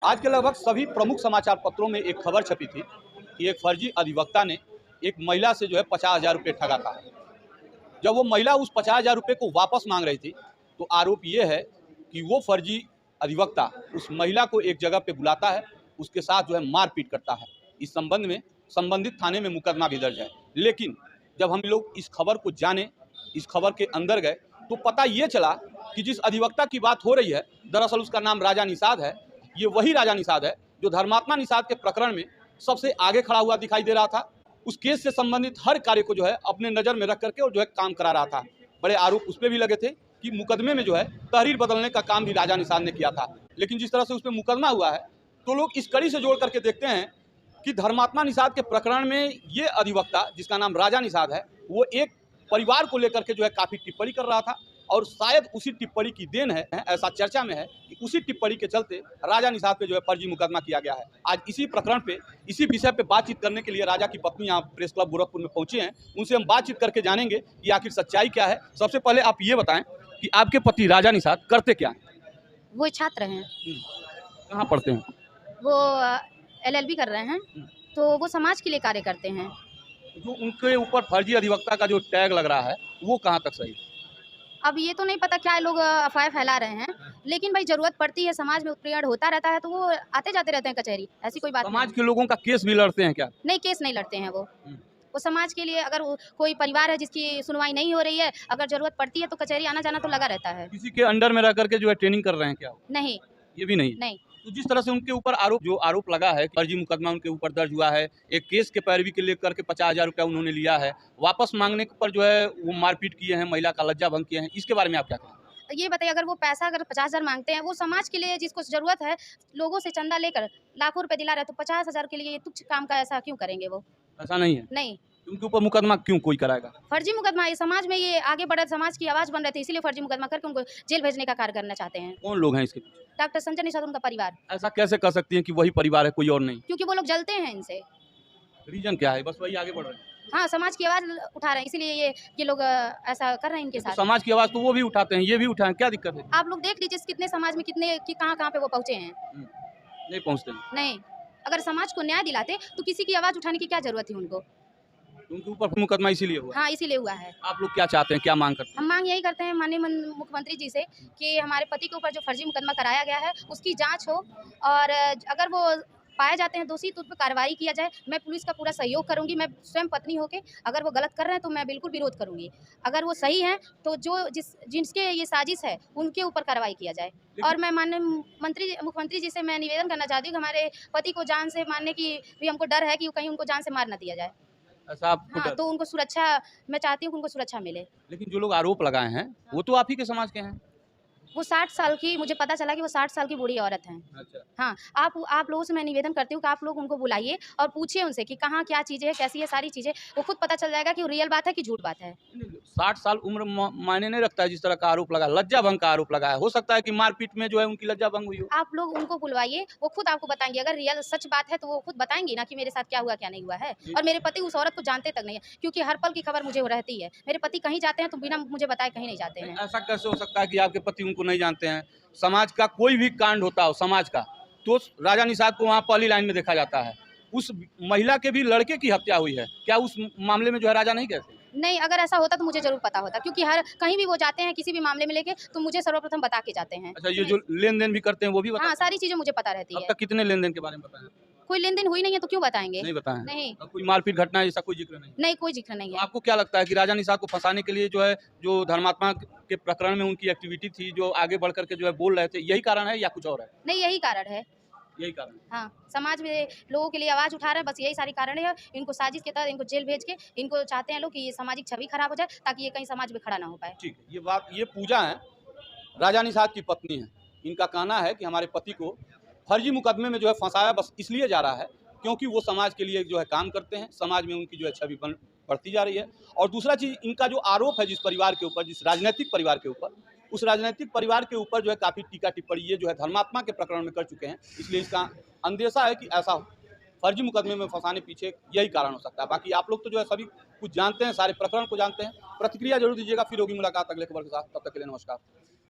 आज के लगभग सभी प्रमुख समाचार पत्रों में एक खबर छपी थी कि एक फर्जी अधिवक्ता ने एक महिला से जो है 50,000 रुपये ठगा था। जब वो महिला उस 50,000 रुपये को वापस मांग रही थी तो आरोप ये है कि वो फर्जी अधिवक्ता उस महिला को एक जगह पे बुलाता है, उसके साथ जो है मारपीट करता है। इस संबंध में संबंधित थाने में मुकदमा भी दर्ज है। लेकिन जब हम लोग इस खबर को जाने, इस खबर के अंदर गए तो पता ये चला कि जिस अधिवक्ता की बात हो रही है दरअसल उसका नाम राजा निषाद है। ये वही राजा निषाद है जो धर्मात्मा निषाद के प्रकरण में सबसे आगे खड़ा हुआ दिखाई दे रहा था। उस केस से संबंधित हर कार्य को जो है अपने नज़र में रख करके और जो है काम करा रहा था। बड़े आरोप उस पर भी लगे थे कि मुकदमे में जो है तहरीर बदलने का काम भी राजा निषाद ने किया था। लेकिन जिस तरह से उस पर मुकदमा हुआ है तो लोग इस कड़ी से जोड़ करके देखते हैं कि धर्मात्मा निषाद के प्रकरण में ये अधिवक्ता जिसका नाम राजा निषाद है वो एक परिवार को लेकर के जो है काफ़ी टिप्पणी कर रहा था और शायद उसी टिप्पणी की देन है, ऐसा चर्चा में है कि उसी टिप्पणी के चलते राजा निषाद पे जो है फर्जी मुकदमा किया गया है। आज इसी प्रकरण पे, इसी विषय पे बातचीत करने के लिए राजा की पत्नी यहाँ प्रेस क्लब गोरखपुर में पहुंचे हैं। उनसे हम बातचीत करके जानेंगे कि आखिर सच्चाई क्या है। सबसे पहले आप ये बताएं कि आपके पति राजा निषाद करते क्या हैं? वो छात्र हैं। कहाँ पढ़ते हैं? वो LLB कर रहे हैं, तो वो समाज के लिए कार्य करते हैं। जो उनके ऊपर फर्जी अधिवक्ता का जो टैग लग रहा है वो कहाँ तक सही? अब ये तो नहीं पता क्या लोग अफवाह फैला रहे हैं, लेकिन भाई जरूरत पड़ती है, समाज में उत्पीड़न होता रहता है तो वो आते जाते रहते हैं कचहरी। ऐसी कोई बात समाज के लोगों का केस भी लड़ते हैं क्या? नहीं, केस नहीं लड़ते हैं वो समाज के लिए। अगर कोई परिवार है जिसकी सुनवाई नहीं हो रही है, अगर जरूरत पड़ती है तो कचहरी आना जाना तो लगा रहता है। किसी के अंडर में रह करके जो है ट्रेनिंग कर रहे हैं क्या? नहीं, ये भी नहीं। नहीं। तो जिस तरह से उनके ऊपर आरोप लगा है, फर्जी मुकदमा उनके ऊपर दर्ज हुआ है, एक केस के पैरवी के लेकर के 50,000 रुपया उन्होंने लिया है, वापस मांगने पर जो है वो मारपीट किए हैं, महिला का लज्जा भंग किए हैं, इसके बारे में आप क्या कहें? ये बताइए, अगर वो पैसा अगर 50,000 मांगते हैं, वो समाज के लिए जिसको ज़रूरत है, लोगों से चंदा लेकर लाखों रुपए दिला रहे हैं, तो 50,000 के लिए ये तुच्छ काम का ऐसा क्यों करेंगे वो? ऐसा नहीं है? नहीं। उनके ऊपर मुकदमा क्यों कोई कराएगा? फर्जी मुकदमा, ये समाज में ये आगे बढ़े, समाज की आवाज़ बन रहे थे, इसीलिए फर्जी मुकदमा करके उनको जेल भेजने का कार्य करना चाहते हैं। कौन लोग हैं इसके पीछे? डॉक्टर संजय निषाद, उनका परिवार। ऐसा कैसे कर सकती हैं कि वही परिवार है, कोई और नहीं? क्योंकि वो लोग जलते हैं इनसे। रीजन क्या है? बस वही आगे बढ़ रहे हैं। हाँ, समाज की आवाज़ उठा रहे हैं, इसीलिए ये लोग ऐसा कर रहे हैं इनके तो साथ। समाज की आवाज़ तो वो भी उठाते हैं, ये भी उठाएं, क्या दिक्कत है? आप लोग देख लीजिए कितने समाज में कितने कि कहाँ-कहाँ पे वो पहुँचे हैं। नहीं पहुँचते हैं। नहीं, अगर समाज को न्याय दिलाते तो किसी की आवाज़ उठाने की क्या ज़रूरत थी उनको? उनके ऊपर मुकदमा इसीलिए हुआ? हाँ, इसीलिए हुआ है। आप लोग क्या चाहते हैं, क्या मांग करते हैं? हम मांग यही करते हैं माननीय मुख्यमंत्री जी से कि हमारे पति के ऊपर जो फर्जी मुकदमा कराया गया है उसकी जांच हो, और अगर वो पाए जाते हैं दोषी तो उन पर कार्रवाई किया जाए। मैं पुलिस का पूरा सहयोग करूंगी, मैं स्वयं पत्नी होके। अगर वो गलत कर रहे हैं तो मैं बिल्कुल विरोध करूंगी। अगर वो सही हैं तो जिनके ये साजिश है उनके ऊपर कार्रवाई किया जाए। और मैं माननीय मुख्यमंत्री जी से मैं निवेदन करना चाहती हूँ कि हमारे पति को जान से मारने की भी हमको डर है कि कहीं उनको जान से मार न दिया जाए। ऐसा आपको हाँ, डर? तो उनको सुरक्षा, मैं चाहती हूँ कि उनको सुरक्षा मिले। लेकिन जो लोग आरोप लगाए हैं वो तो आप ही के समाज के हैं। वो 60 साल की, मुझे पता चला कि वो 60 साल की बूढ़ी औरत हैं। अच्छा। हाँ, आप लोगों से मैं निवेदन करती हूँ कि आप लोग उनको बुलाइए और पूछिए उनसे कि कहाँ क्या चीज़ें हैं, कैसी है सारी चीज़ें। वो खुद पता चल जाएगा कि वो रियल बात है कि झूठ बात है। 60 साल उम्र मायने नहीं रखता है। जिस तरह का आरोप लगा, लज्जा भंग का आरोप लगा है, हो सकता है कि मारपीट में जो है उनकी लज्जा भंग हुई हो। आप लोग उनको बुलवाइए, वो खुद आपको बताएँगे। अगर रियल सच बात है तो वो खुद बताएँगी ना कि मेरे साथ क्या हुआ, क्या नहीं हुआ है। और मेरे पति उस औरत को जानते तक नहीं है, क्योंकि हर पल की खबर मुझे रहती है। मेरे पति कहीं जाते हैं तो बिना मुझे बताए कहीं नहीं जाते हैं। ऐसा कैसे हो सकता है कि आपके पति उनको नहीं जानते हैं? समाज का कोई भी कांड होता हो समाज का, तो राजा निषाद को वहाँ पहली लाइन में देखा जाता है। उस महिला के भी लड़के की हत्या हुई है, क्या उस मामले में जो है राजा नहीं कहते? नहीं, अगर ऐसा होता तो मुझे ज़रूर पता होता, क्योंकि कहीं भी वो जाते हैं किसी भी मामले में लेके तो मुझे सर्वप्रथम बता के जाते हैं। अच्छा, ये जो लेन-देन भी करते हैं वो भी हाँ, सारी चीज़ें मुझे पता रहती अब है। तक कितने लेन-देन के बारे में पता है? कोई लेन-देन हुई नहीं है तो क्यों बताएँगे? नहीं बताया है? नहीं। कोई मारपीट घटना ऐसा कोई जिक्र नहीं? नहीं, कोई जिक्र नहीं तो है। आपको क्या लगता है कि राजा निषाद को फंसाने के लिए जो है, जो धर्मात्मा के प्रकरण में उनकी एक्टिविटी थी, जो आगे बढ़ करके जो है बोल रहे थे, यही कारण है या कुछ और है? नहीं, यही कारण है। यही कारण है। हाँ, समाज में लोगों के लिए आवाज़ उठा रहे हैं, बस यही सारी कारण है। इनको साजिश के तहत इनको जेल भेज के इनको चाहते हैं लोग कि ये सामाजिक छवि खराब हो जाए, ताकि ये कहीं समाज में खड़ा ना हो पाए। ठीक है, ये पूजा है, राजा निषाद की पत्नी है। इनका कहना है कि हमारे पति को फर्जी मुकदमे में जो है फंसाया बस इसलिए जा रहा है क्योंकि वो समाज के लिए जो है काम करते हैं, समाज में उनकी जो है छवि बढ़ती जा रही है। और दूसरा चीज़, इनका जो आरोप है जिस परिवार के ऊपर, जिस राजनीतिक परिवार के ऊपर, उस राजनीतिक परिवार के ऊपर जो है काफ़ी टीका टिप्पणी ये जो है धर्मात्मा के प्रकरण में कर चुके हैं। इसलिए इसका अंदेशा है कि ऐसा फर्जी मुकदमे में फंसाने पीछे यही कारण हो सकता है। बाकी आप लोग तो जो है सभी कुछ जानते हैं, सारे प्रकरण को जानते हैं। प्रतिक्रिया जरूर दीजिएगा, फिर होगी मुलाकात अगले खबर के साथ। तब तक के लिए नमस्कार।